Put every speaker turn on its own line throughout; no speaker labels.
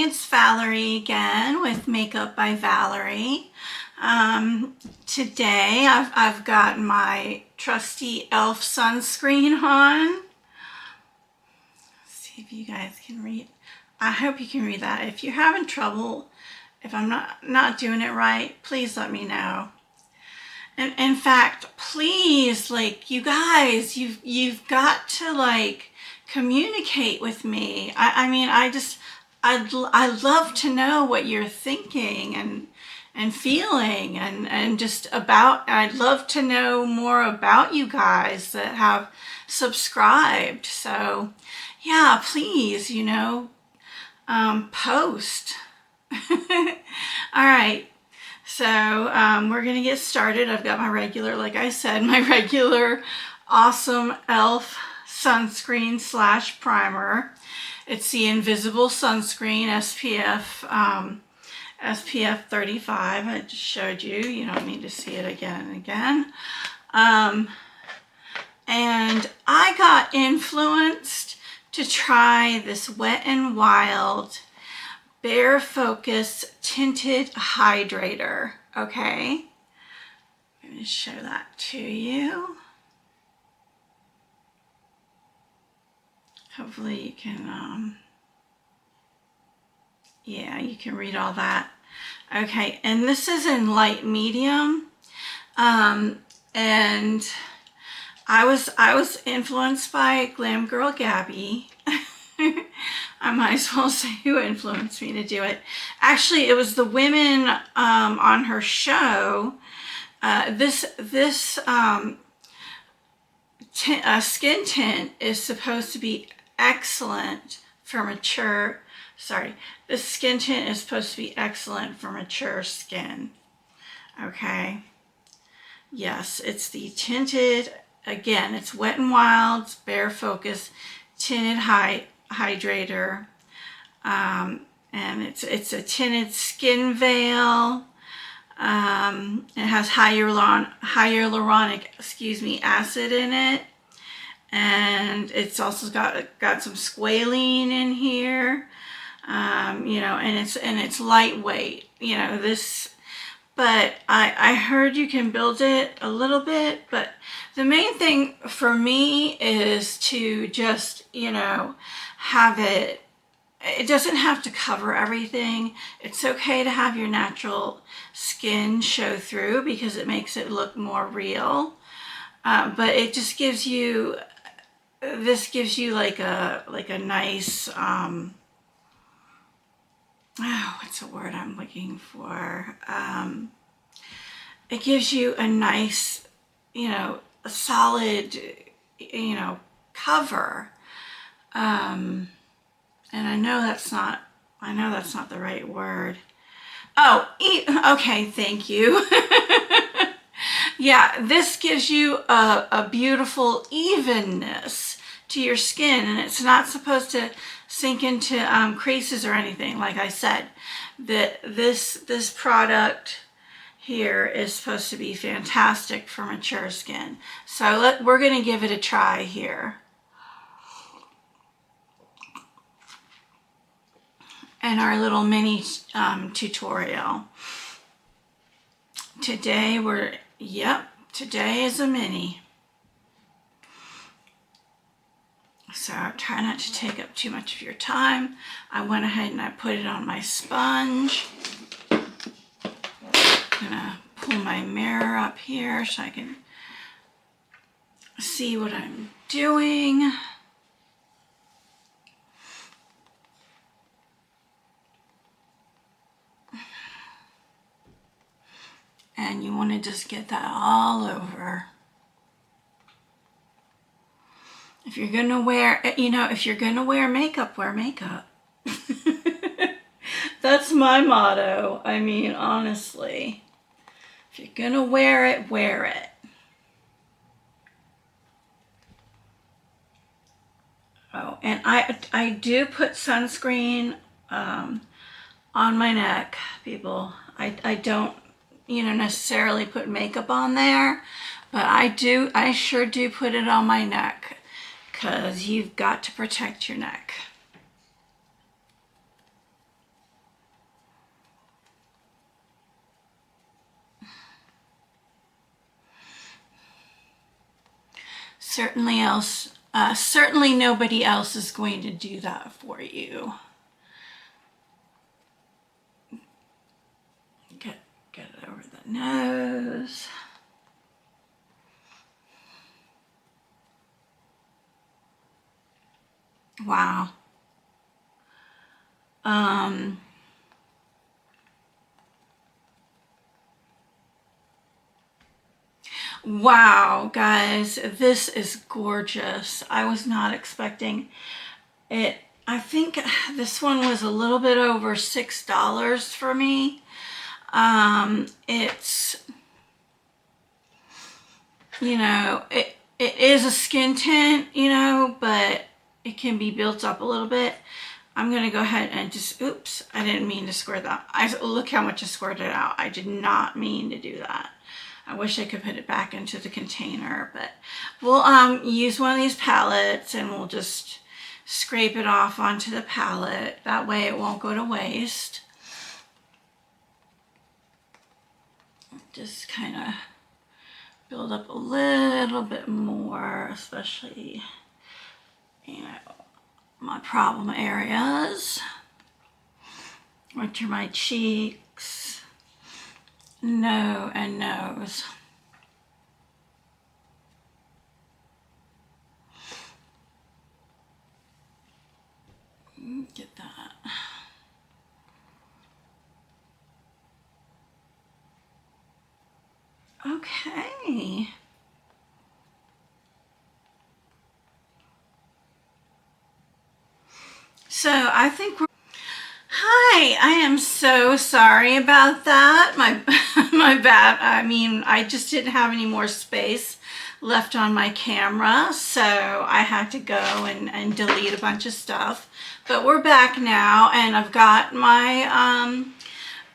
it's Valerie again with Makeup by Valerie. Today I've got my trusty e.l.f. sunscreen on. Let's see if you guys can read. I hope you can read that. If you're having trouble, if I'm not doing it right, please let me know. And in fact, please, like, you guys, you've got to, like, communicate with me. I mean, I'd love to know what you're thinking and feeling and just about. I'd love to know more about you guys that have subscribed. So yeah, please, post. All right. So we're going to get started. I've got my regular, like I said, my regular awesome e.l.f. sunscreen / primer. It's the Invisible Sunscreen SPF 35. I just showed you. You don't need to see it again and again. And I got influenced to try this Wet n Wild Bare Focus Tinted Hydrator. Okay, I'm going to show that to you. Hopefully you can, yeah, you can read all that. Okay, and this is in light medium. And I was influenced by Glam Girl Gabby. I might as well say who influenced me to do it. Actually, it was the women on her show. This skin tint is supposed to be excellent for mature. Sorry, this skin tint is supposed to be excellent for mature skin. Okay. Yes, it's the tinted. Again, it's Wet n Wild's Bare Focus Tinted Hydrator, and it's a tinted skin veil. It has hyaluronic acid in it, and it's also got some squalene in here. And it's lightweight. But I heard you can build it a little bit, but the main thing for me is to just, have it. It doesn't have to cover everything. It's okay to have your natural skin show through because it makes it look more real. But it just gives you, this gives you like a nice, what's the word I'm looking for? It gives you a nice, a solid, cover. And I know that's not the right word. Oh, okay, thank you. Yeah, this gives you a beautiful evenness to your skin, and it's not supposed to sink into creases or anything. Like I said, this product here is supposed to be fantastic for mature skin. So we're going to give it a try here. And our little mini tutorial. Today today is a mini. So try not to take up too much of your time. I went ahead and I put it on my sponge. I'm gonna pull my mirror up here so I can see what I'm doing. And you want to just get that all over. If you're gonna wear, if you're gonna wear makeup, wear makeup. That's my motto. I mean, honestly, if you're gonna wear it, wear it. Oh, and I do put sunscreen on my neck, people. I don't, necessarily put makeup on there, but I sure do put it on my neck because you've got to protect your neck. Certainly nobody else is going to do that for you. Get it over the nose. Wow. Wow, guys, this is gorgeous. I was not expecting it. I think this one was a little bit over $6 for me. It's, you know, it is a skin tint, you know, but it can be built up a little bit. I'm gonna go ahead and just, oops, I didn't mean to squirt that. Look how much I squirted out. I did not mean to do that. I wish I could put it back into the container, but we'll use one of these palettes and we'll just scrape it off onto the palette. That way it won't go to waste. Just kind of build up a little bit more, especially, you know, my problem areas, which are my cheeks, and nose. Get that. Okay. So I think we're... Hi, I am so sorry about that. My bad. I mean, I just didn't have any more space left on my camera, so I had to go and delete a bunch of stuff. But we're back now, and I've got my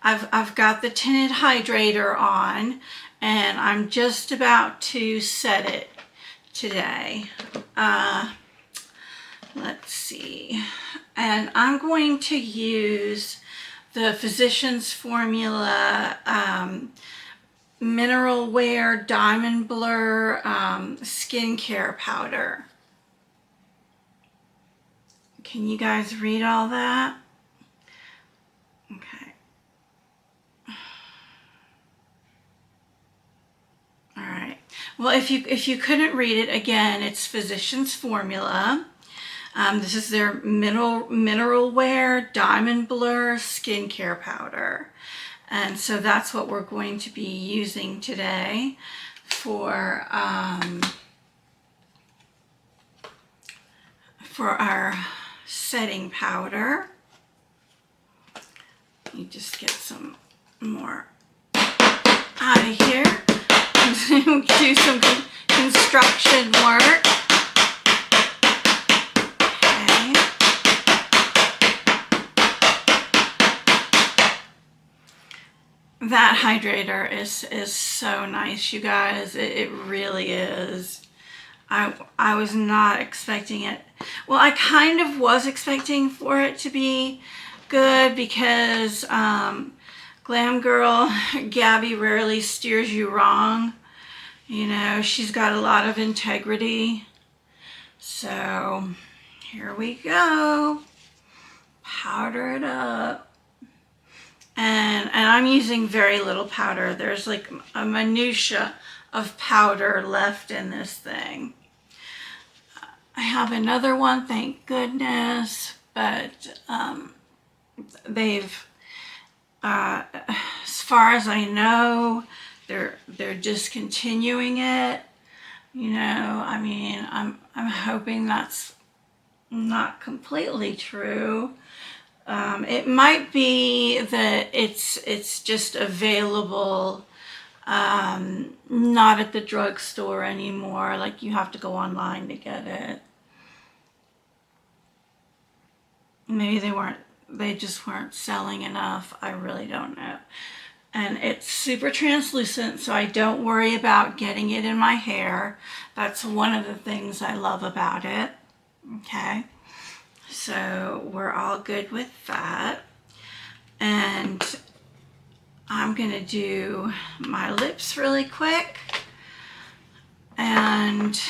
I've got the tinted hydrator on, and I'm just about to set it today. Let's see. And I'm going to use the Physicians Formula Mineral Wear Diamond Blur skincare powder. Can you guys read all that? Okay. All right. Well, if you couldn't read it, again, it's Physicians Formula. This is their Mineral Wear Diamond Blur skincare powder. And so that's what we're going to be using today for our setting powder. You just get some more out of here. Do some construction work. That hydrator is so nice, you guys. It really is. I was not expecting it. Well, I kind of was expecting for it to be good because Glam Girl Gabby rarely steers you wrong. You know, she's got a lot of integrity. So here we go. Powder it up. And I'm using very little powder. There's like a minutia of powder left in this thing. I have another one, thank goodness, but they've, as far as I know, they're discontinuing it. You know, I mean, I'm hoping that's not completely true. It might be that it's just available, not at the drugstore anymore. Like you have to go online to get it. Maybe they just weren't selling enough. I really don't know. And it's super translucent, so I don't worry about getting it in my hair. That's one of the things I love about it. Okay. So we're all good with that. And I'm gonna do my lips really quick. And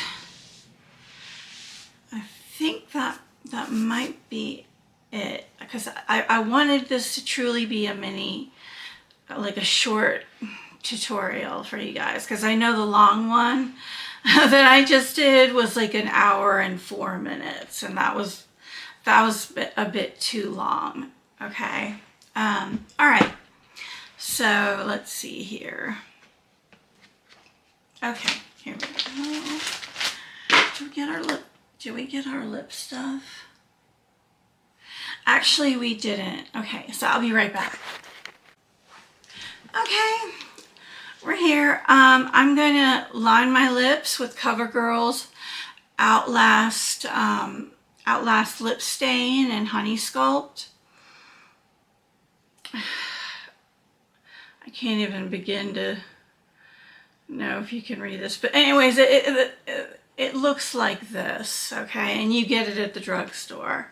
think that might be it, because I wanted this to truly be a mini, like a short tutorial for you guys, because I know the long one that I just did was like an hour and 4 minutes, and that was a bit too long. Okay. All right, so let's see here. Okay, here we go. Did we get our lip stuff? Actually, we didn't. Okay, so I'll be right back. Okay, we're here. I'm gonna line my lips with CoverGirl's Outlast Lip Stain and Honey Sculpt. I can't even begin to know if you can read this, but anyways, it looks like this, okay? And you get it at the drugstore,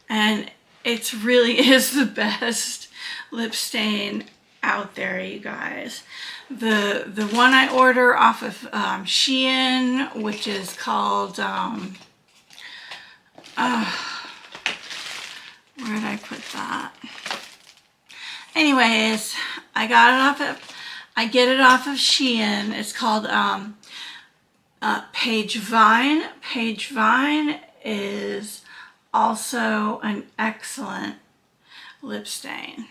and it really is the best lip stain out there, you guys. The one I order off of Shein, which is called where did I put that? Anyways, I get it off of Shein. It's called Page Vine. Page Vine is also an excellent lip stain.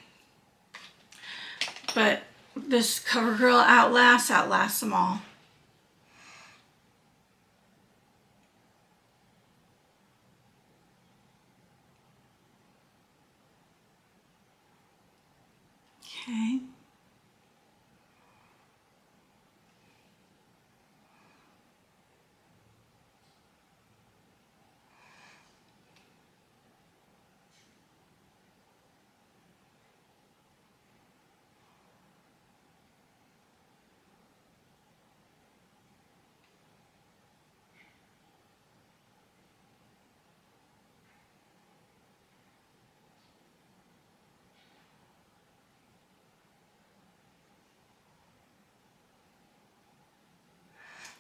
But this CoverGirl outlasts them all. Okay.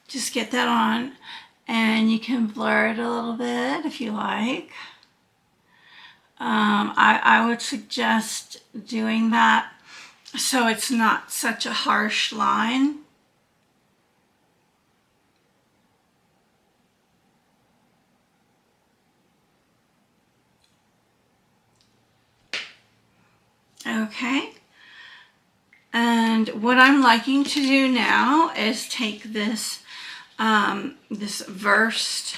Just get that on, and you can blur it a little bit if you like. I would suggest doing that so it's not such a harsh line. Okay. And what I'm liking to do now is take this this Versed,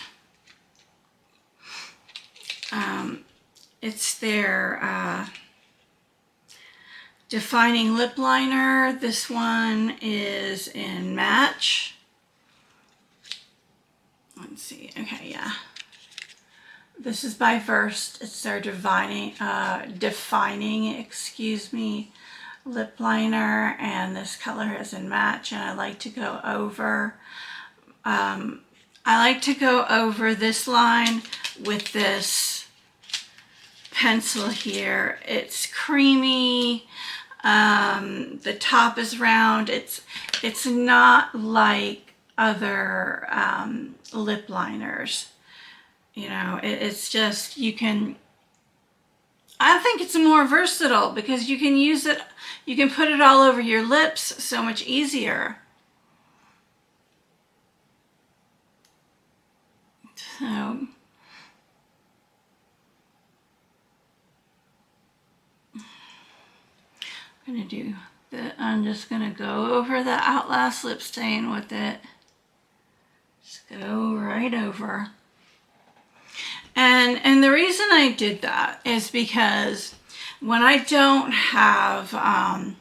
it's their defining lip liner. This one is in Match. Let's see. Okay, yeah. This is by Versed. It's their defining, excuse me, lip liner, and this color is in Match. And I like to go over. This line with this pencil here. It's creamy. The top is round. It's not like other lip liners. You know, it's just, I think it's more versatile because you can use it, you can put it all over your lips so much easier. So, I'm just gonna go over the Outlast lip stain with it. Just go right over. And the reason I did that is because when I don't have, I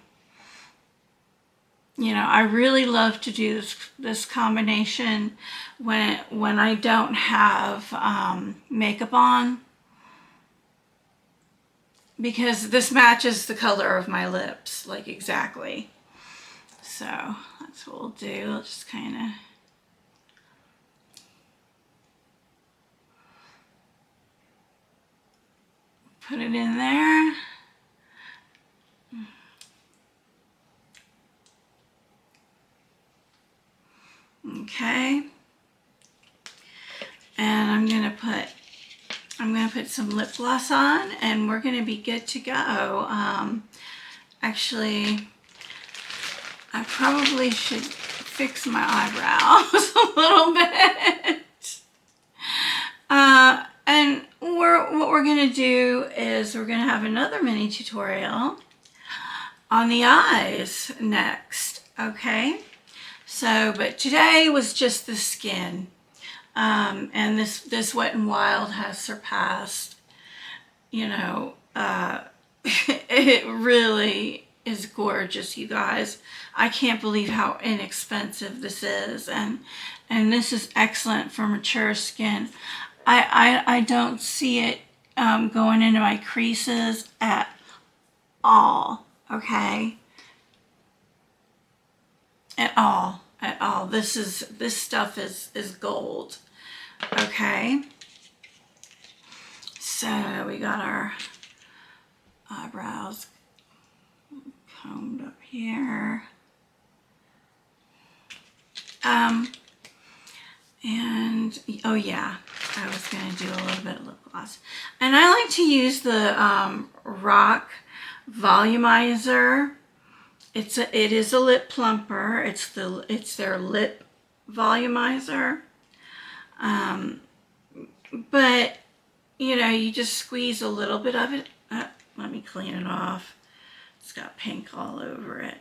really love to do this combination when I don't have makeup on, because this matches the color of my lips, like exactly. So that's what we'll do. We'll just kind of put it in there. Okay. And I'm going to put I'm going to put some lip gloss on and we're going to be good to go. Actually, I probably should fix my eyebrows a little bit. And what we're going to do is we're going to have another mini tutorial on the eyes next, okay? So, but today was just the skin. And this Wet n Wild has surpassed, you know, it really is gorgeous, you guys. I can't believe how inexpensive this is, and this is excellent for mature skin. I don't see it going into my creases at all, okay? At all. This stuff is gold, okay? So we got our eyebrows combed up here. And oh yeah, I was gonna do a little bit of lip gloss, and I like to use the Rock Volumizer. It is a lip plumper. It's their lip volumizer. But you know, you just squeeze a little bit of it. Let me clean it off. It's got pink all over it.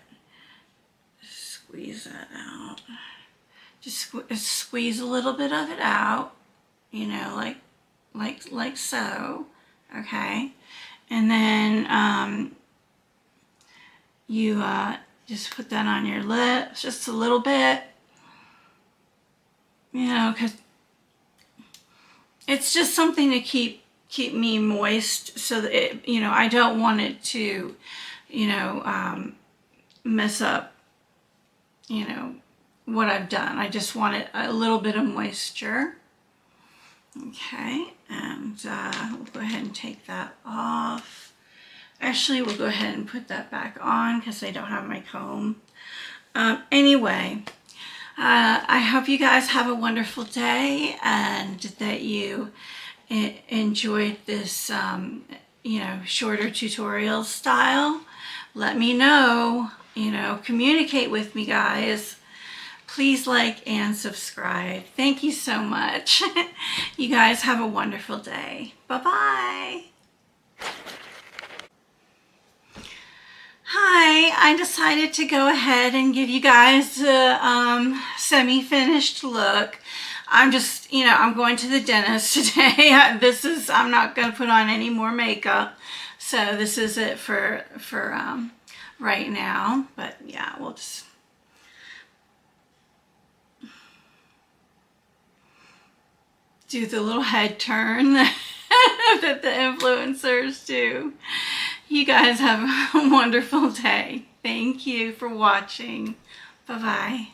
Squeeze that out. Just squeeze a little bit of it out, you know, like so, okay? And then you just put that on your lips, just a little bit, you know, because it's just something to keep me moist, so that it, you know, I don't want it to, you know, mess up, you know, what I've done. I just want it a little bit of moisture. Okay, and we'll go ahead and take that off. Actually, we'll go ahead and put that back on because I don't have my comb. Anyway, I hope you guys have a wonderful day and that you enjoyed this, you know, shorter tutorial style. Let me know, you know, communicate with me, guys. Please like and subscribe. Thank you so much. You guys have a wonderful day. Bye-bye. Hi, I decided to go ahead and give you guys a semi-finished look. I'm just, you know, I'm going to the dentist today. I'm not going to put on any more makeup. So this is it for right now. But yeah, we'll just do the little head turn that the influencers do. You guys have a wonderful day. Thank you for watching. Bye-bye.